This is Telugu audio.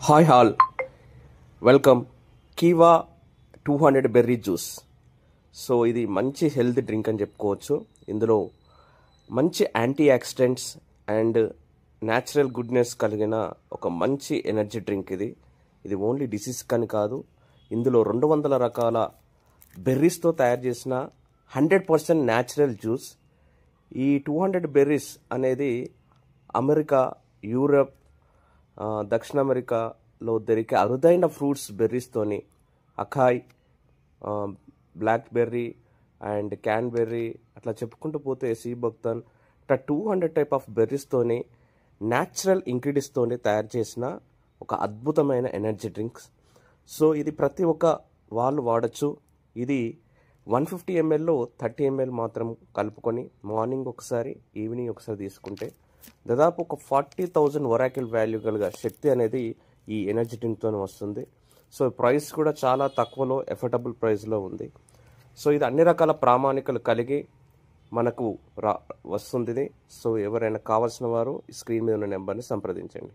హాయ్ హాల్ వెల్కమ్ కీవా 200 బెర్రీ జ్యూస్. సో ఇది మంచి హెల్త్ డ్రింక్ అని చెప్పుకోవచ్చు. ఇందులో మంచి antioxidants and natural goodness కలిగిన ఒక మంచి ఎనర్జీ డ్రింక్ ఇది ఓన్లీ డిసీజ్ కానీ కాదు. ఇందులో 200 రకాల బెర్రీస్తో తయారు చేసిన 100% న్యాచురల్ జ్యూస్. ఈ 200 బెర్రీస్ అనేది అమెరికా, యూరప్, దక్షిణ అమెరికాలో దొరికే అరుదైన ఫ్రూట్స్ బెర్రీస్తోని acai, black berry and cranberry అట్లా చెప్పుకుంటూ పోతే సీబక్తన్ ఇట్లా 200 టైప్ ఆఫ్ బెర్రీస్తోని న్యాచురల్ ఇంగ్రీడియంట్స్తోని తయారు చేసిన ఒక అద్భుతమైన ఎనర్జీ డ్రింక్స్. సో ఇది ప్రతి ఒక్క వాళ్ళు వాడచ్చు. ఇది 150 mlలో 30 ml మాత్రం కలుపుకొని మార్నింగ్ ఒకసారి, ఈవినింగ్ ఒకసారి తీసుకుంటే దాదాపు ఒక 40,000 ఒరాకిల్ వాల్యూ కలిగిన శక్తి అనేది ఈ ఎనర్జీ డ్రింక్తో వస్తుంది. సో ప్రైస్ కూడా చాలా తక్కువలో ఎఫోర్డబుల్ ప్రైస్లో ఉంది. సో ఇది అన్ని రకాల ప్రామాణికలు కలిగి మనకు వస్తుంది. సో ఎవరైనా కావాల్సిన వారు స్క్రీన్ మీద ఉన్న నెంబర్ని సంప్రదించండి.